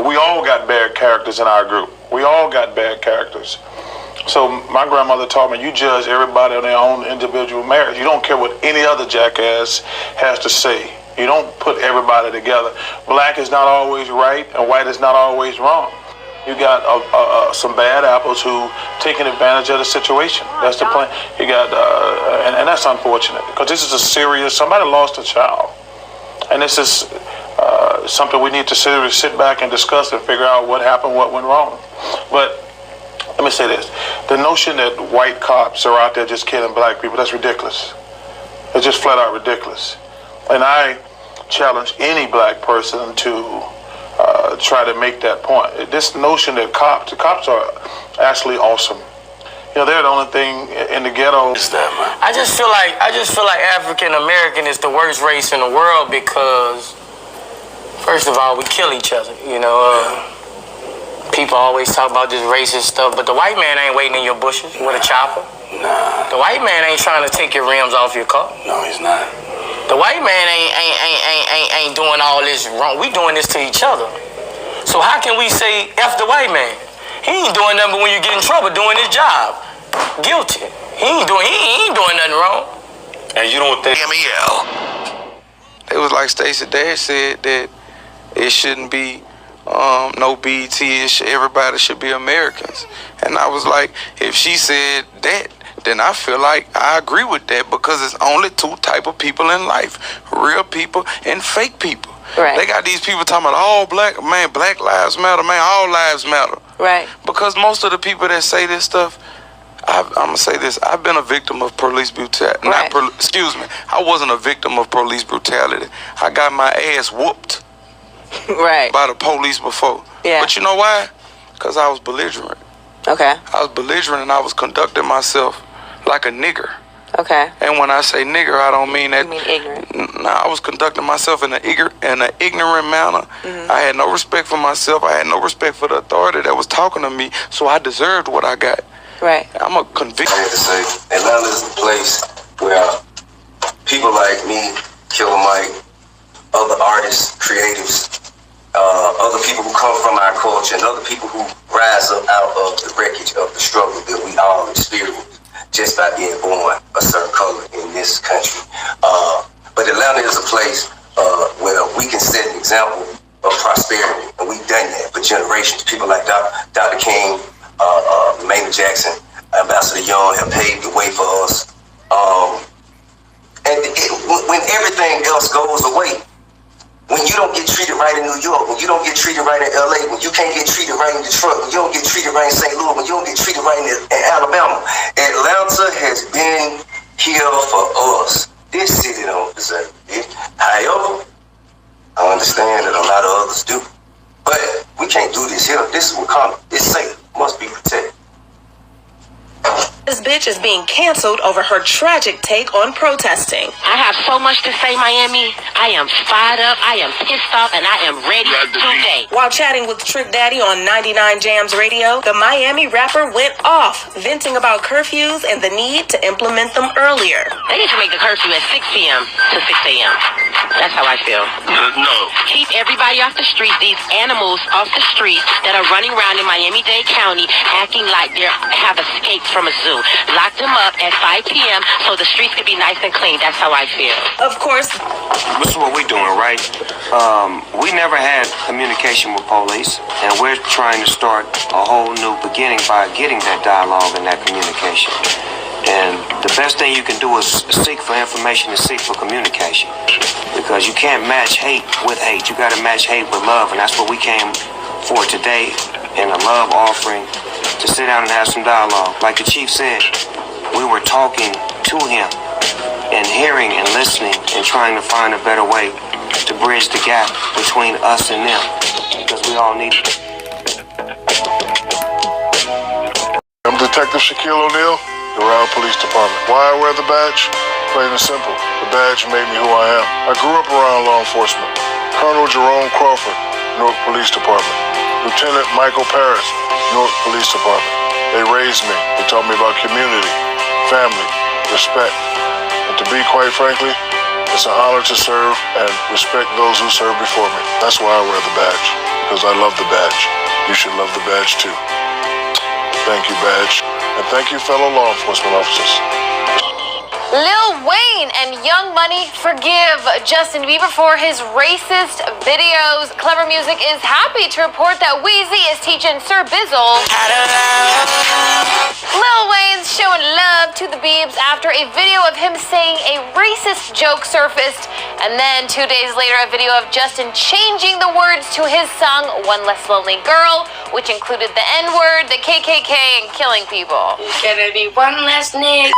We all got bad characters in our group. We all got bad characters. So my grandmother taught me, you judge everybody on their own individual merit. You don't care what any other jackass has to say. You don't put everybody together. Black is not always right, and white is not always wrong. You got some bad apples who taking advantage of the situation. That's the plan. You got, and that's unfortunate, because this is a serious, somebody lost a child. And this is something we need to sit back and discuss and figure out what happened, what went wrong. But let me say this. The notion that white cops are out there just killing black people, that's ridiculous. It's just flat out ridiculous. And I challenge any black person to try to make that point. This notion that the cops are actually awesome. You know, they're the only thing in the ghetto. I just feel like African American is the worst race in the world because, first of all, we kill each other. You know, people always talk about this racist stuff, but the white man ain't waiting in your bushes with a chopper. Nah. The white man ain't trying to take your rims off your car. No, he's not. The white man ain't doing all this wrong. We doing this to each other. So how can we say F the white man? He ain't doing nothing but when you get in trouble doing his job. Guilty. He ain't doing nothing wrong. And you don't think It was like Stacey Dash said that it shouldn't be no BET. Everybody should be Americans. And I was like, if she said that, then I feel like I agree with that, because it's only two type of people in life: real people and fake people. Right. They got these people talking about all black lives matter, man, all lives matter. Right. Because most of the people that say this stuff, I'm gonna say this: I've been a victim of police brutality. Right. I wasn't a victim of police brutality. I got my ass whooped Right. by the police before. Yeah. But you know why? Because I was belligerent. Okay. I was belligerent, and I was conducting myself like a nigger. Okay. And when I say nigger, I don't mean that. You mean ignorant? Nah, I was conducting myself in an ignorant manner. Mm-hmm. I had no respect for myself. I had no respect for the authority that was talking to me. So I deserved what I got. Right. I'm a convict. I had to say, Atlanta is the place where people like me, Killer Mike, other artists, creatives, other people who come from our culture, and other people who rise up out of the wreckage of the struggle that we all experience just by being born a certain color in this country. But Atlanta is a place where we can set an example of prosperity, and we've done that for generations. People like Dr. King, Maynard Jackson, Ambassador Young have paved the way for us. When everything else goes away, when you don't get treated right in New York, when you don't get treated right in LA, when you can't get treated right in Detroit, when you don't get treated right in St. Louis, when you don't get treated right in Alabama, Atlanta has been here for us. This city don't deserve it. However, I understand that a lot of others do. But we can't do this here. This is what comes. It's safe. Must be protected. This bitch is being canceled over her tragic take on protesting. I have so much to say, Miami. I am fired up, I am pissed off, and I am ready today. While chatting with Trick Daddy on 99 Jams Radio, the Miami rapper went off, venting about curfews and the need to implement them earlier. They need to make the curfew at 6 p.m. to 6 a.m. That's how I feel. No. Keep everybody off the streets, these animals off the streets that are running around in Miami-Dade County acting like they have escaped from a zoo. Lock them up at 5 p.m. so the streets can be nice and clean. That's how I feel. Of course. This is what we're doing, right? We never had communication with police, and we're trying to start a whole new beginning by getting that dialogue and that communication. And the best thing you can do is seek for information and seek for communication, because you can't match hate with hate. You got to match hate with love, and that's what we came for today in a love offering, to sit down and have some dialogue. Like the chief said, we were talking to him and hearing and listening and trying to find a better way to bridge the gap between us and them, because we all need it. I'm Detective Shaquille O'Neal, the Round Police Department. Why I wear the badge? Plain and simple. The badge made me who I am. I grew up around law enforcement. Colonel Jerome Crawford, Newark Police Department. Lieutenant Michael Paris, Newark Police Department. They raised me. They taught me about community, family, respect. And to be quite frankly, it's an honor to serve and respect those who served before me. That's why I wear the badge. because I love the badge. You should love the badge too. Thank you, badge. And thank you, fellow law enforcement officers. Lil Wayne and Young Money forgive Justin Bieber for his racist videos. Clever Music is happy to report that Weezy is teaching Sir Bizzle how to love. Lil Wayne's showing love to the Biebs after a video of him saying a racist joke surfaced, and then 2 days later a video of Justin changing the words to his song One Less Lonely Girl, which included the N-word, the KKK, and killing people. Gonna be one less nigga.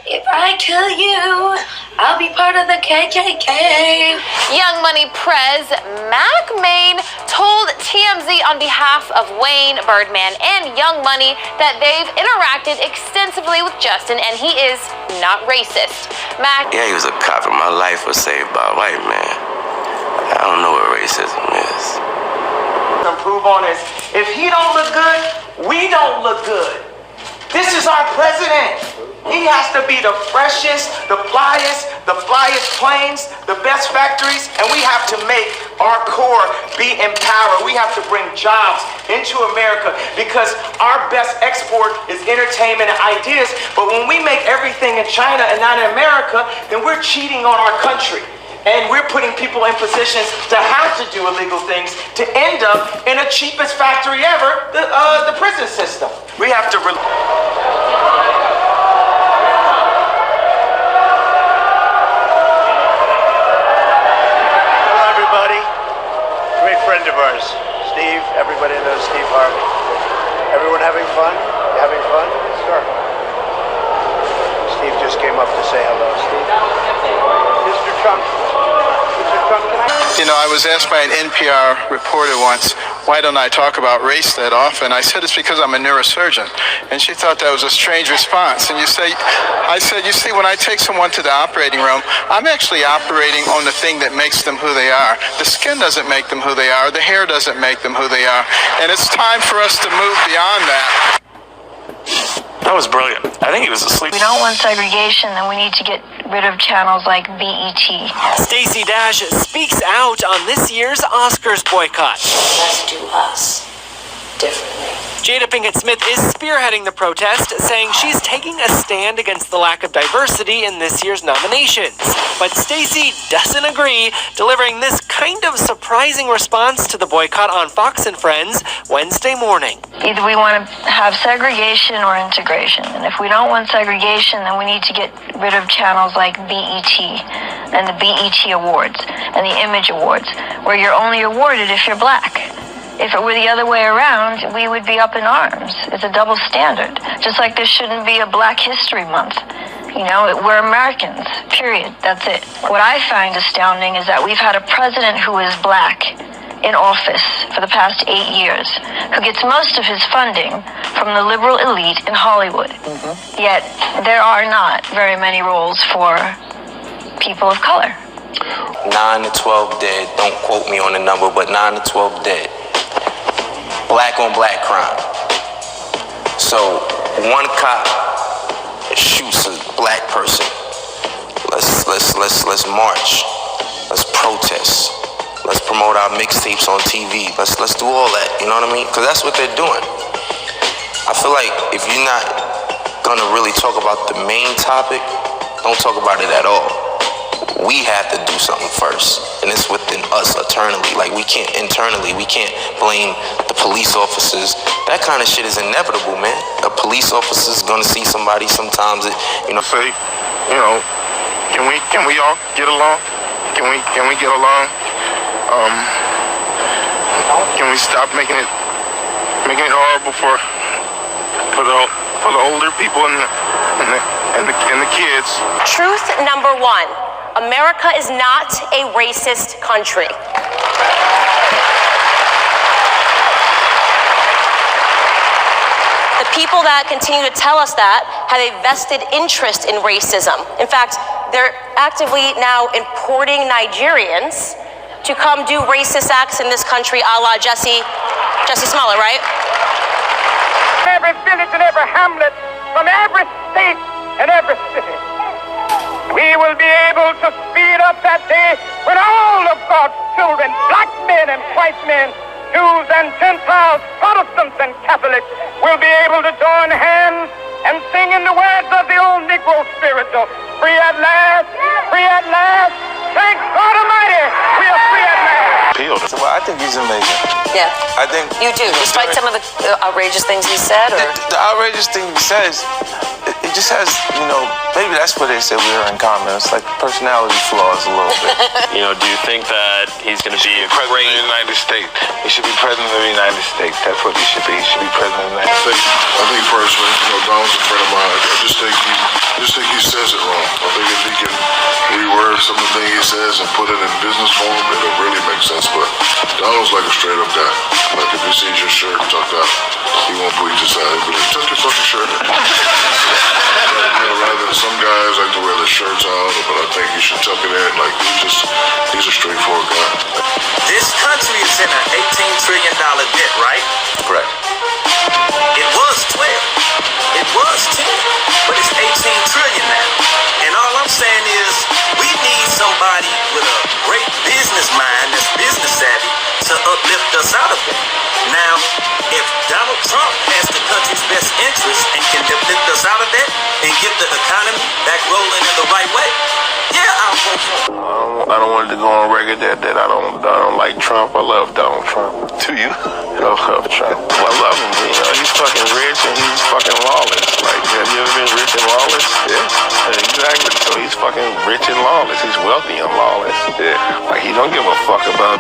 If I kill you, I'll be part of the KKK. Young Money Prez Mac Main told TMZ on behalf of Wayne, Birdman, and Young Money that they've interacted extensively with Justin and he is not racist. Mac. Yeah, he was a cop and my life was saved by a white man. I don't know what racism is. Improve on this. If he don't look good, we don't look good. This is our president. He has to be the freshest, the flyest planes, the best factories, and we have to make our core be empowered. We have to bring jobs into America because our best export is entertainment and ideas. But when we make everything in China and not in America, then we're cheating on our country. And we're putting people in positions to have to do illegal things to end up in the cheapest factory ever, the prison system. We have to... Great friend of ours, Steve. Everybody knows Steve Harvey. Everyone having fun? You having fun? Sure. Steve just came up to say hello. Steve. Mr. Trump. Mr. Trump, can I... You know, I was asked by an NPR reporter once, why don't I talk about race that often? I said, it's because I'm a neurosurgeon. And she thought that was a strange response. And I said, you see, when I take someone to the operating room, I'm actually operating on the thing that makes them who they are. The skin doesn't make them who they are. The hair doesn't make them who they are. And it's time for us to move beyond that. That was brilliant. I think he was asleep. We don't want segregation, then we need to get rid of channels like BET. Stacey Dash speaks out on this year's Oscars boycott. Let's do us differently. Jada Pinkett Smith is spearheading the protest, saying she's taking a stand against the lack of diversity in this year's nominations. But Stacey doesn't agree, delivering this kind of surprising response to the boycott on Fox and Friends Wednesday morning. Either we want to have segregation or integration. And if we don't want segregation, then we need to get rid of channels like BET and the BET Awards and the Image Awards, where you're only awarded if you're black. If it were the other way around, we would be up in arms. It's a double standard. Just like there shouldn't be a Black History Month. You know, we're Americans, period. That's it. What I find astounding is that we've had a president who is black in office for the past 8 years, who gets most of his funding from the liberal elite in Hollywood. Yet there are not very many roles for people of color. 9 to 12 dead. Don't quote me on the number, but 9 to 12 dead. Black on black crime. So one cop shoots a black person. Let's march. Let's protest. Let's promote our mixtapes on TV. Let's do all that. You know what I mean? Because that's what they're doing. I feel like if you're not gonna really talk about the main topic, don't talk about it at all. We have to do something first, and it's within us eternally. Like we can't blame the police officers. That kind of shit is inevitable, man. A police officer's gonna see somebody sometimes. Say, can we all get along? Can we get along? Can we stop making it horrible for the older people and the kids? Truth number one. America is not a racist country. The people that continue to tell us that have a vested interest in racism. In fact, they're actively now importing Nigerians to come do racist acts in this country, a la Jesse Smollett, right? Every village and every hamlet, from every state and every city. We will be able to speed up that day when all of God's children, black men and white men, Jews and Gentiles, Protestants and Catholics will be able to join hands and sing in the words of the old Negro spiritual, free at last, free at last. Thank God Almighty, we are free at last. Well, I think he's amazing. Yeah. I think You do, despite some of the outrageous things he said, or the outrageous thing he says, it just has, maybe that's what they said we were in common. It's like personality flaws a little bit. Do you think that he's going to be President of the United States. He should be president of the United States. That's what he should be. He should be president of the United States. I think personally, Donald's a friend of mine. I just think he says it wrong. I think if he can reword some of the things he says and put it in business form, it'll really make sense. But Donald's like a straight up guy. Like if he sees your shirt tucked up, he won't put you aside. He'll be like, tuck your fucking shirt in. Rather than some guys like to wear their shirts out, but I think you should tuck it in. Like he's a straightforward guy. This country is in an $18 trillion debt, right? Correct. It was 12. It was 10. But it's 18 trillion now. And all I'm saying is we need somebody with a great business mind that's business savvy to uplift us out of it. Now, if Donald Trump has the country's best interest and can uplift us out of that and get the economy back rolling in the right way, yeah, I'll vote for him. I don't want it to go on record that I don't like Trump. I love Donald Trump. Do you? I love Trump. I love him. He's fucking rich and he's fucking lawless. Like, have you ever been rich and lawless? Yeah. Exactly. So he's fucking rich and lawless. He's wealthy and lawless. Yeah. Like, he don't give a fuck about